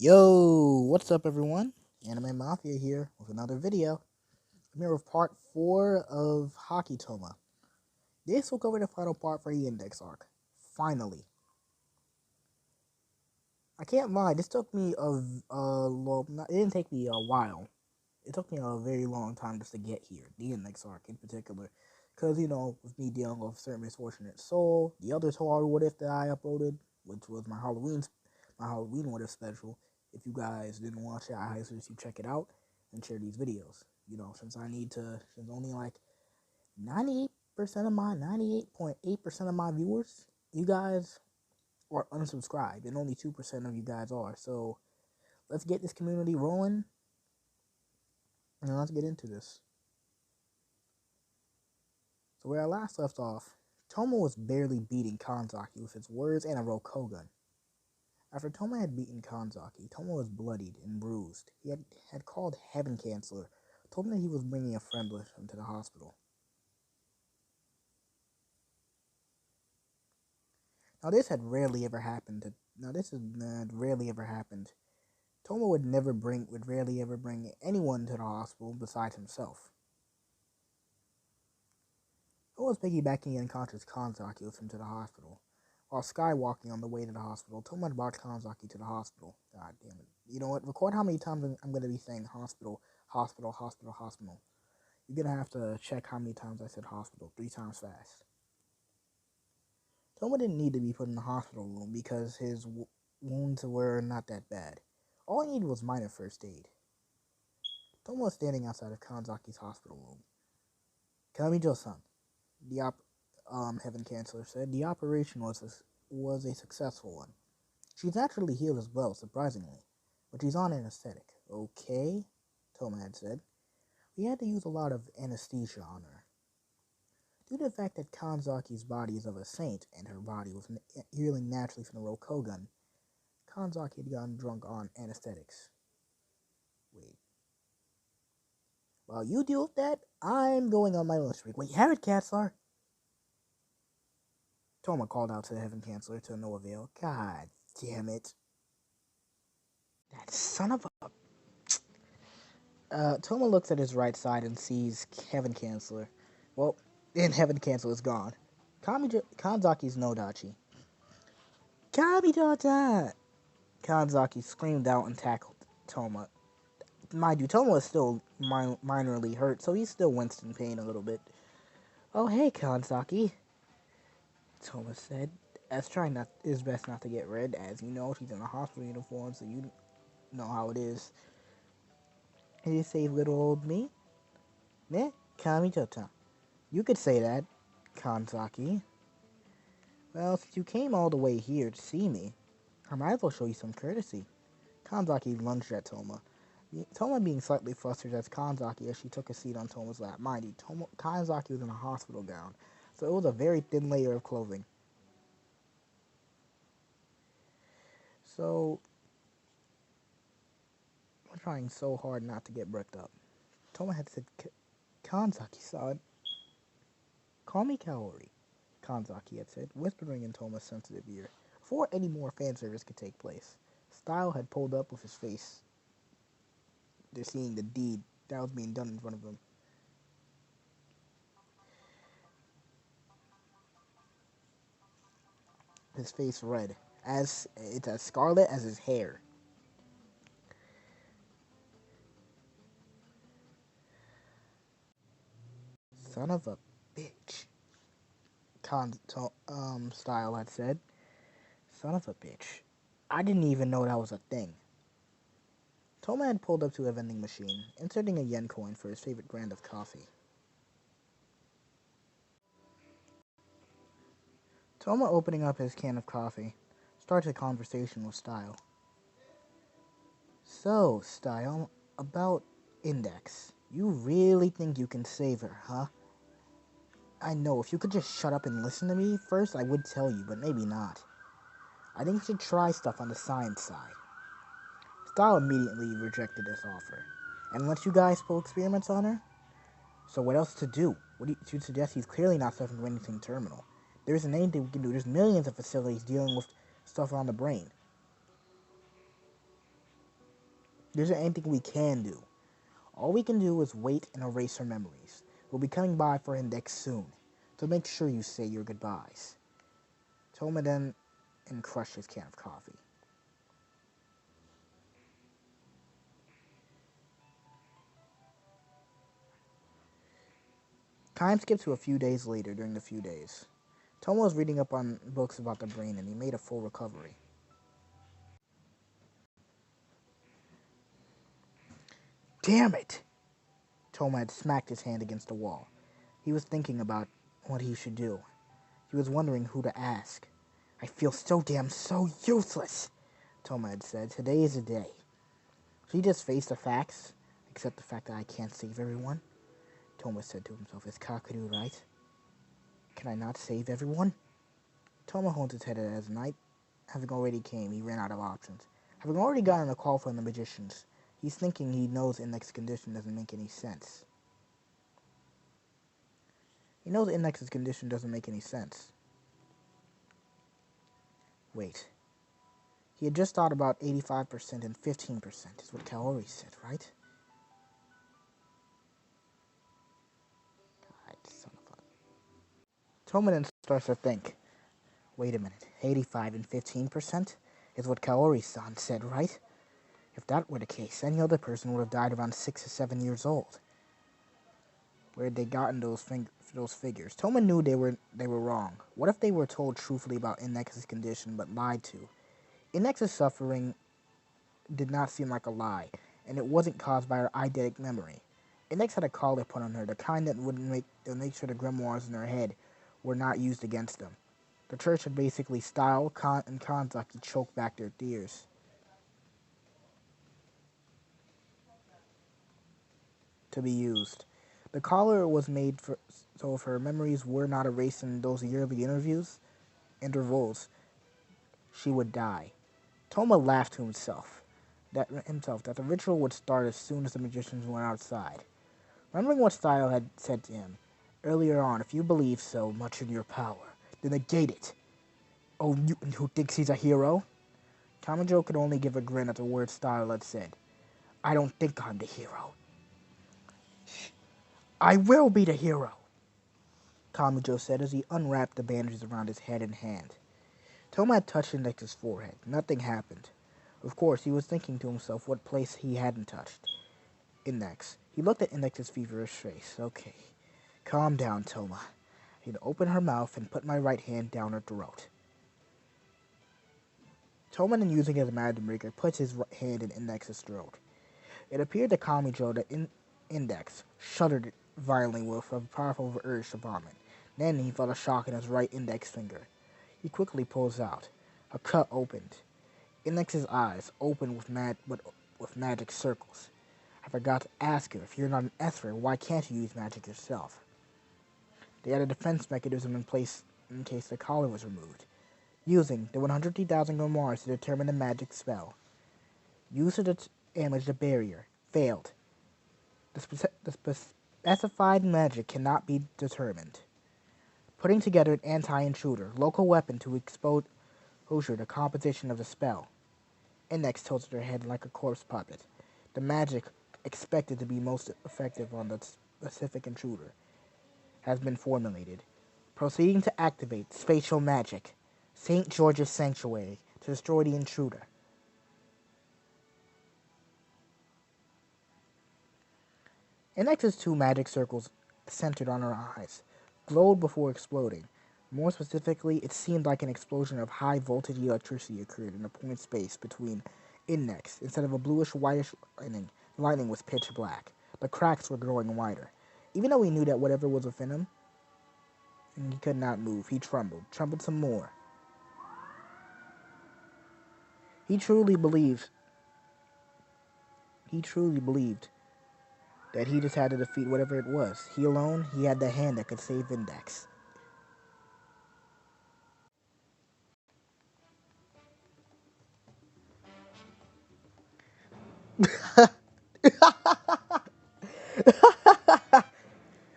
Yo, what's up everyone? Anime Mafia here with another video. I'm here with part 4 of Haki Toma. This will cover the final part for the index arc. Finally. I can't lie, this took me it didn't take me a while. It took me a very long time just to get here, the index arc in particular. Because, with me dealing with a certain misfortunate soul, the other Toaru What If that I uploaded, which was my Halloween What If special. If you guys didn't watch it, I highly suggest you check it out and share these videos. Since only like 98% of my 98.8% of my viewers, you guys are unsubscribed, and only 2% of you guys are. So let's get this community rolling, and let's get into this. So where I last left off, Toma was barely beating Kanzaki with his words and a Rokogun. After Toma had beaten Kanzaki, Toma was bloodied and bruised. He had called Heaven Chancellor, told him that he was bringing a friend with him to the hospital. Now this had rarely ever happened. Toma would rarely ever bring anyone to the hospital besides himself. Toma was piggybacking unconscious Kanzaki with him to the hospital. While skywalking on the way to the hospital, Toma had brought Kanzaki to the hospital. God damn it. You know what? Record how many times I'm going to be saying hospital, hospital, hospital, hospital. You're going to have to check how many times I said hospital. 3 times fast. Toma didn't need to be put in the hospital room because his wounds were not that bad. All he needed was minor first aid. Toma was standing outside of Kanzaki's hospital room. Kamijo-san, the Heaven Chancellor said, the operation was a successful one. She's naturally healed as well, surprisingly, but she's on anesthetic. Okay, Toma had said. We had to use a lot of anesthesia on her. Due to the fact that Kanzaki's body is of a saint and her body was healing naturally from the Rokogun, Kanzaki had gotten drunk on anesthetics. Wait. While you deal with that, I'm going on my lunch break. Wait, Heaven Chancellor! Toma called out to the Heaven Chancellor to no avail. God damn it. That son of a... Toma looks at his right side and sees Heaven Chancellor. Well, then Heaven Chancellor is gone. Kanzaki's Nodachi. Kamidota! Kanzaki screamed out and tackled Toma. Mind you, Toma is still minorly hurt, so he's still winced in pain a little bit. Oh, hey, Kanzaki, Toma said, as trying his best not to get red. As you know, she's in a hospital uniform, so you know how it is. Did you save little old me? Ne? Kamidota. You could say that, Kanzaki. Well, since you came all the way here to see me, I might as well show you some courtesy. Kanzaki lunged at Toma. Toma being slightly flustered as Kanzaki as she took a seat on Toma's lap. Mind you, Kanzaki was in a hospital gown, so it was a very thin layer of clothing. So, I'm trying so hard not to get bricked up. Toma had said, Kanzaki-san, call me Kaori, Kanzaki had said, whispering in Toma's sensitive ear, before any more fan service could take place. Style had pulled up with his face. They're seeing the deed that was being done in front of them. His face red, it's as scarlet as his hair. Son of a bitch, Style had said. Son of a bitch. I didn't even know that was a thing. Toma had pulled up to a vending machine, inserting a yen coin for his favorite brand of coffee. Toma, opening up his can of coffee, starts a conversation with Style. So, Style, about Index. You really think you can save her, huh? I know, if you could just shut up and listen to me first, I would tell you, but maybe not. I think you should try stuff on the science side. Style immediately rejected this offer, and let you guys pull experiments on her? So what else to do? What do you suggest? He's clearly not suffering from anything terminal. There isn't anything we can do. There's millions of facilities dealing with stuff on the brain. There isn't anything we can do. All we can do is wait and erase her memories. We'll be coming by for Index soon, so make sure you say your goodbyes. Touma then and crushed his can of coffee. Time skipped to a few days later. During the few days, Touma was reading up on books about the brain and he made a full recovery. Damn it! Touma had smacked his hand against the wall. He was thinking about what he should do. He was wondering who to ask. I feel so useless, Touma had said. Today is the day. Should he just face the facts? Accept the fact that I can't save everyone? Touma said to himself, is Kakeru right? Can I not save everyone? Touma holds his head as night having already came, he ran out of options. Having already gotten a call from the magicians, he's thinking he knows Index's condition doesn't make any sense. He knows Index's condition doesn't make any sense. Wait. He had just thought about 85% and 15% is what Kaori said, right? God, son of a... Touma then starts to think. Wait a minute. 85 and 15% is what Kaori-san said, right? If that were the case, any other person would have died around 6 or 7 years old. Where had they gotten those figures? Touma knew they were wrong. What if they were told truthfully about Index's condition but lied to? Index's suffering did not seem like a lie, and it wasn't caused by her eidetic memory. Index had a collar put on her, the kind that would make sure the grimoires in her head were not used against them. The church had basically styled Khan and Kanzaki choke back their tears. To be used. The collar was made so if her memories were not erased in those yearly intervals, she would die. Touma laughed to himself that the ritual would start as soon as the magicians went outside. Remembering what Style had said to him earlier on, if you believe so much in your power, then negate it. Oh, Newton who thinks he's a hero? Kamajo could only give a grin at the words Style had said. I don't think I'm the hero. I will be the hero, Kamajo said as he unwrapped the bandages around his head and hand. Touma had touched Index's forehead. Nothing happened. Of course, he was thinking to himself what place he hadn't touched. Index. He looked at Index's feverish face. Okay. Calm down, Touma. He'd open her mouth and put my right hand down her throat. Touma, then using his magic breaker, puts his hand in Index's throat. It appeared to Kamajo that Index shuddered violently with a powerful urge to vomit. Then he felt a shock in his right index finger. He quickly pulls out. A cut opened. Index's eyes opened with magic circles. I forgot to ask her, if you're not an Esper, why can't you use magic yourself? They had a defense mechanism in place in case the collar was removed, using the 150,000 grimoires to determine the magic spell. Use to damage the barrier. Failed. The specified magic cannot be determined. Putting together an anti-intruder, local weapon to expose the composition of the spell. Index tilted her head like a corpse puppet. The magic expected to be most effective on the specific intruder has been formulated. Proceeding to activate spatial magic. St. George's Sanctuary to destroy the intruder. Index's two magic circles centered on her eyes, glowed before exploding. More specifically, it seemed like an explosion of high-voltage electricity occurred in a point space between Index. Instead of a bluish-whitish lightning was pitch black. The cracks were growing wider. Even though he knew that whatever was within him, he could not move. He trembled some more. He truly believed that he just had to defeat whatever it was. He alone, he had the hand that could save Index.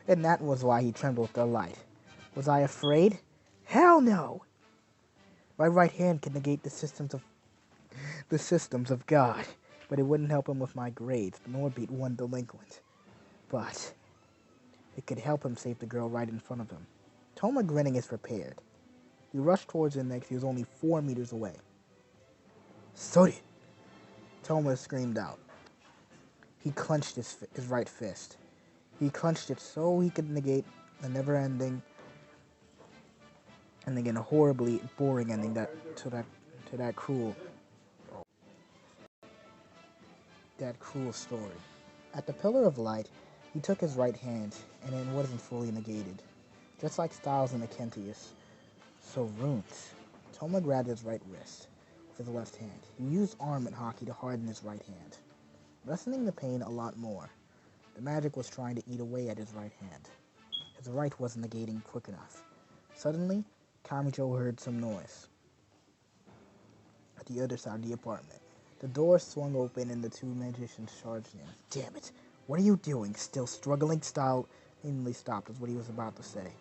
And that was why he trembled with delight. Was I afraid? Hell no! My right hand can negate the systems of God. but it wouldn't help him with my grades, nor beat one delinquent. But it could help him save the girl right in front of him. Toma, grinning, is prepared. He rushed towards Index. He was only 4 meters away. Sorry! Toma screamed out. He clenched his right fist. He clenched it so he could negate the never-ending and again a horribly boring ending to that cruel story. At the Pillar of Light, he took his right hand, and it wasn't fully negated. Just like Styles and Akentius. So runes. Toma grabbed his right wrist with his left hand. He used arm haki to harden his right hand, lessening the pain a lot more. The magic was trying to eat away at his right hand. His right wasn't negating quick enough. Suddenly, Kamijo heard some noise at the other side of the apartment. The door swung open and the two magicians charged in. Damn it! What are you doing? Still struggling? Style immediately stopped, is what he was about to say,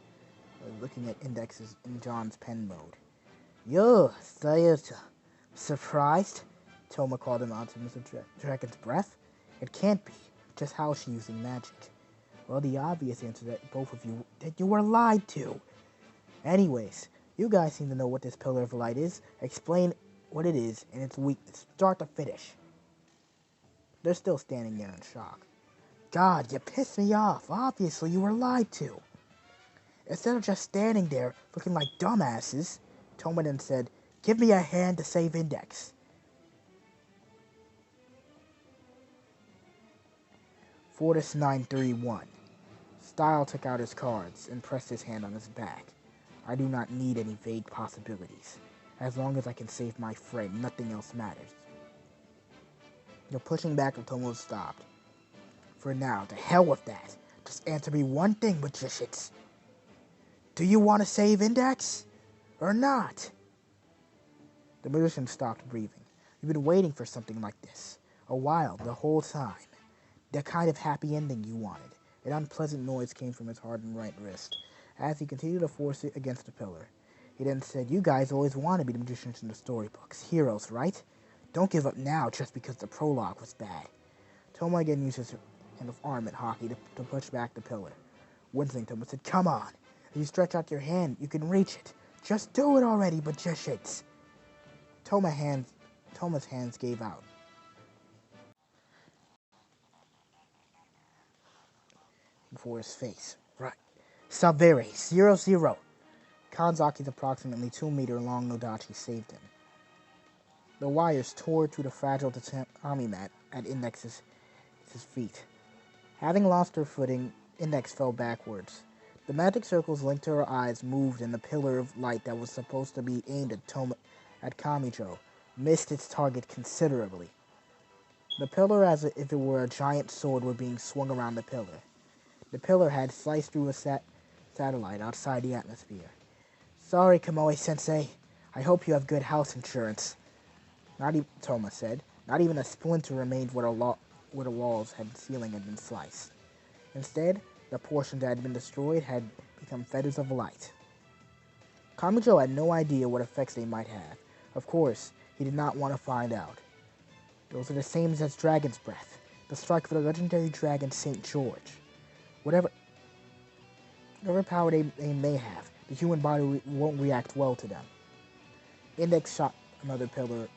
looking at indexes in John's pen mode. Yo, Sayata. Surprised? Toma called him out to Mr. Dragon's breath. It can't be. Just how is she using magic? Well, the obvious answer that both of you, that you were lied to. Anyways, you guys seem to know what this Pillar of Light is. Explain what it is and its weakness, start to finish. They're still standing there in shock. God, you pissed me off. Obviously, you were lied to. Instead of just standing there looking like dumbasses, Toma then said, give me a hand to save Index. Fortis 931. Style took out his cards and pressed his hand on his back. I do not need any vague possibilities. As long as I can save my friend, nothing else matters. The pushing back of Tomo stopped. For now, to hell with that. Just answer me one thing, magicians. Do you want to save Index? Or not? The magician stopped breathing. You've been waiting for something like this. A while, the whole time. The kind of happy ending you wanted. An unpleasant noise came from his hardened right wrist, as he continued to force it against the pillar. He then said, you guys always want to be the magicians in the storybooks. Heroes, right? Don't give up now just because the prologue was bad. Toma again used his hand of arm haki to push back the pillar. Wincing, Toma said, come on. If you stretch out your hand, you can reach it. Just do it already, magicians. Toma's hands gave out. Before his face. Right. Savere, 0-0. Kanzaki's approximately 2-meter long Nodachi saved him. The wires tore through the fragile tatami mat at Index's feet. Having lost her footing, Index fell backwards. The magic circles linked to her eyes moved, and the pillar of light that was supposed to be aimed at Kamijo missed its target considerably. The pillar, as if it were a giant sword, were being swung around the pillar. The pillar had sliced through a satellite outside the atmosphere. Sorry, Kamoe-sensei. I hope you have good house insurance. Not even, Toma said. Not even a splinter remained where the walls and ceiling had been sliced. Instead, the portion that had been destroyed had become feathers of light. Kamijo had no idea what effects they might have. Of course, he did not want to find out. Those are the same as Dragon's Breath, the strike for the legendary dragon St. George. Whatever power they may have, the human body won't react well to them. Index shot another pillar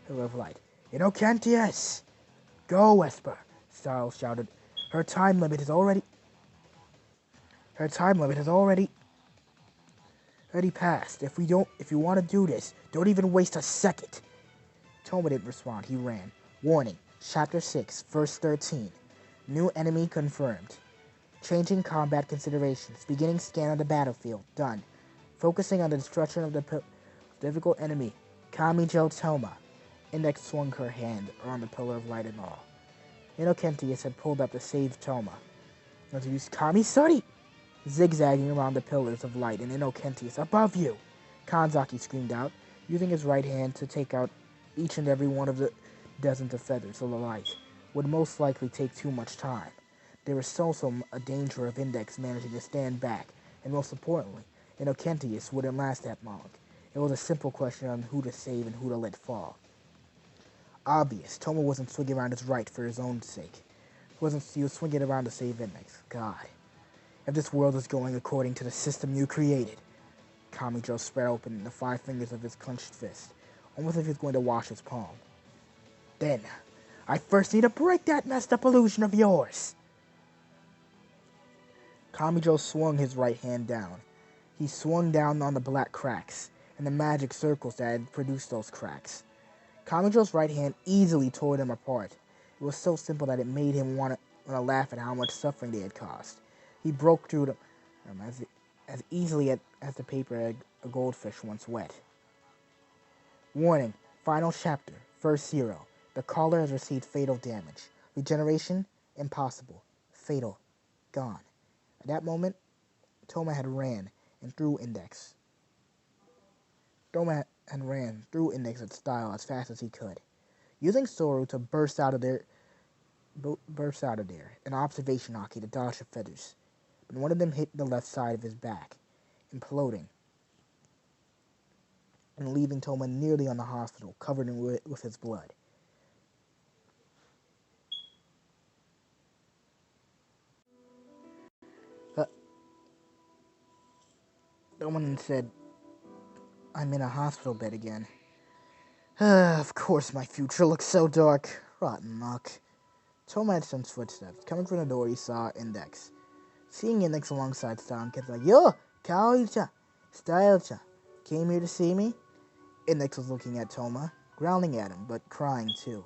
of light. Inokentius! Go, Esper! Styles shouted. Her time limit has already passed. If you want to do this, don't even waste a second. Toma didn't respond. He ran. Warning. Chapter 6, verse 13. New enemy confirmed. Changing combat considerations. Beginning scan of the battlefield. Done. Focusing on the destruction of the difficult enemy. Kamijo Toma. Index swung her hand around the pillar of light and all. Inokentius had pulled up to save Toma. To use Kami-Sari! Zigzagging around the pillars of light, and Inokentius, above you! Kanzaki screamed out, using his right hand to take out each and every one of the dozens of feathers of the light. Would most likely take too much time. There was also a danger of Index managing to stand back, and most importantly, Inokentius wouldn't last that long. It was a simple question on who to save and who to let fall. obvious. Toma wasn't swinging around his right for his own sake. He was swinging around to save Index. God. If this world is going according to the system you created. Kamijo spread open the 5 fingers of his clenched fist, almost as if he was going to wash his palm. Then, I first need to break that messed up illusion of yours. Kamijo swung his right hand down. He swung down on the black cracks and the magic circles that had produced those cracks. Kamijo's right hand easily tore them apart. It was so simple that it made him want to laugh at how much suffering they had caused. He broke through them as easily as the paper a goldfish once wet. Warning, final chapter, first zero. The caller has received fatal damage. Regeneration, impossible. Fatal, gone. At that moment, Toma had ran through Index at Style as fast as he could, using Toaru to burst out of there, an observation hockey to dodge the feathers. But one of them hit the left side of his back, imploding, and leaving Toma nearly on the hospital, covered with his blood. Someone said, I'm in a hospital bed again. Of course my future looks so dark. Rotten luck. Toma had some footsteps. Coming from the door, he saw Index. Seeing Index alongside Style, kids like, Yo, Kaori-chan, Style-chan, came here to see me? Index was looking at Toma, growling at him, but crying too.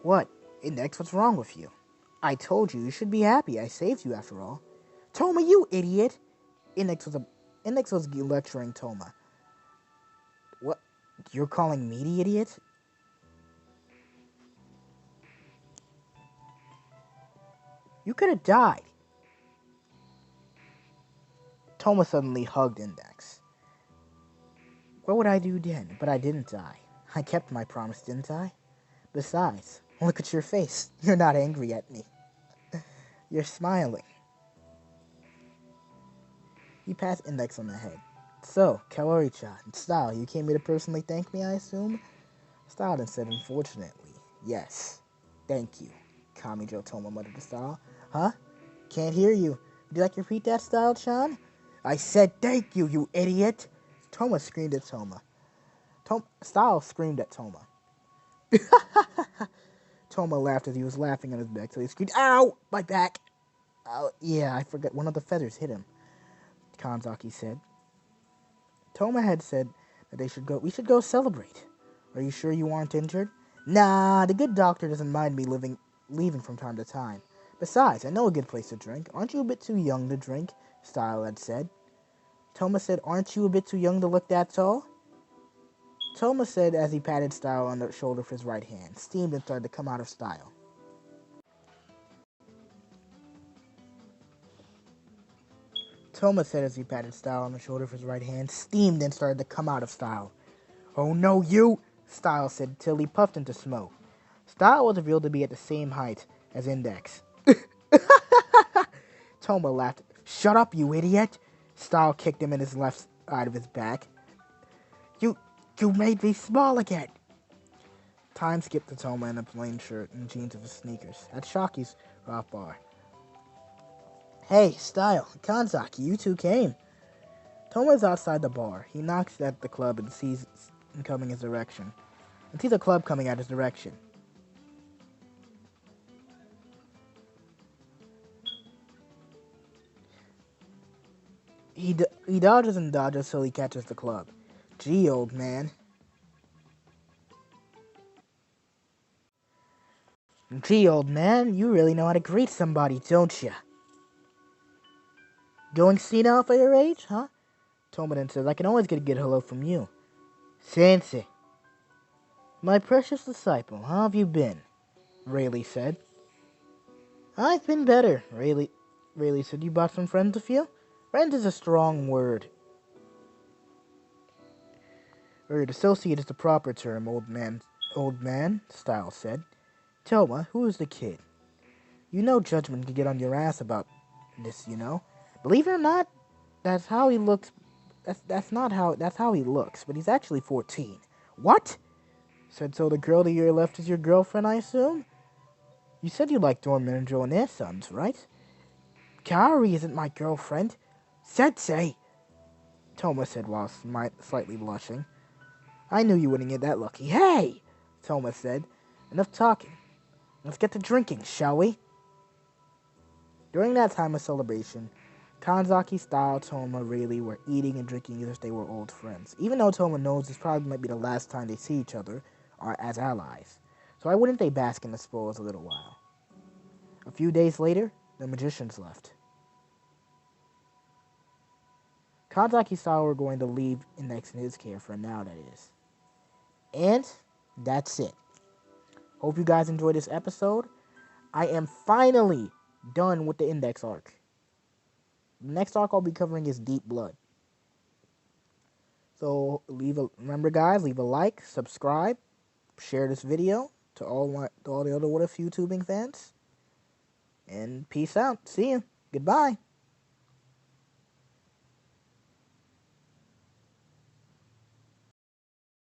What? Index, what's wrong with you? I told you should be happy. I saved you after all. Toma, you idiot! Index was lecturing Toma. What? You're calling me the idiot? You could have died. Toma suddenly hugged Index. What would I do then? But I didn't die. I kept my promise, didn't I? Besides, look at your face. You're not angry at me. You're smiling. He passed Index on the head. So, Kaori-chan, Style, you came here to personally thank me, I assume? Style then said, unfortunately, yes. Thank you, Kamijo Toma muttered to Style. Huh? Can't hear you. Would you like to repeat that, Style-chan? I said thank you, you idiot! Toma screamed at Toma. Style screamed at Toma. Toma laughed as he was laughing on his back, so he screamed, Ow! My back! Oh, yeah, I forgot. One of the feathers hit him, Kanzaki said. Toma had said that we should go celebrate. Are you sure you aren't injured? Nah, the good doctor doesn't mind me leaving from time to time. Besides, I know a good place to drink. Aren't you a bit too young to drink? Style had said. Toma said, aren't you a bit too young to look that tall? Toma said as he patted Style on the shoulder with his right hand. Steam and started to come out of Style. Toma said as he patted Style on the shoulder with his right hand. Steam then started to come out of Style. Oh no, you! Style said till he puffed into smoke. Style was revealed to be at the same height as Index. Toma laughed. Shut up, you idiot! Style kicked him in his left side of his back. You made me small again! Time skipped to Toma in a plain shirt and jeans with his sneakers at Shaki's rock bar. Hey, Style, Kanzaki, you two came. Toma is outside the bar. He knocks at the club and sees the club coming at his direction. He dodges and dodges till he catches the club. Gee, old man. Gee, old man, you really know how to greet somebody, don't you? Going senile for your age, huh? Toma then says, I can always get a good hello from you. Sensei. My precious disciple, how have you been? Rayleigh said. I've been better, Rayleigh said. You brought some friends with you? Friend is a strong word. Associate is the proper term, old man, Style said. Toma, who is the kid? You know Judgment can get on your ass about this, you know. Believe it or not, that's how he looks That's how he looks, but he's actually 14. What? Said so the girl to your left is your girlfriend, I assume? You said you liked Dorminjo and their sons, right? Kaori isn't my girlfriend. Sensei, Toma said while slightly blushing. I knew you wouldn't get that lucky. Hey, Toma said. Enough talking. Let's get to drinking, shall we? During that time of celebration, Kanzaki style Toma really were eating and drinking as if they were old friends, even though Toma knows this probably might be the last time they see each other as allies. So why wouldn't they bask in the spoils a little while? A few days later, the magicians left. Kanzaki style were going to leave Index in his care for now, that is. And that's it. Hope you guys enjoyed this episode. I am finally done with the Index arc. The next arc I'll be covering is Deep Blood. So remember guys, leave a like, subscribe, share this video to all the other What If YouTubing fans. And peace out. See you. Goodbye.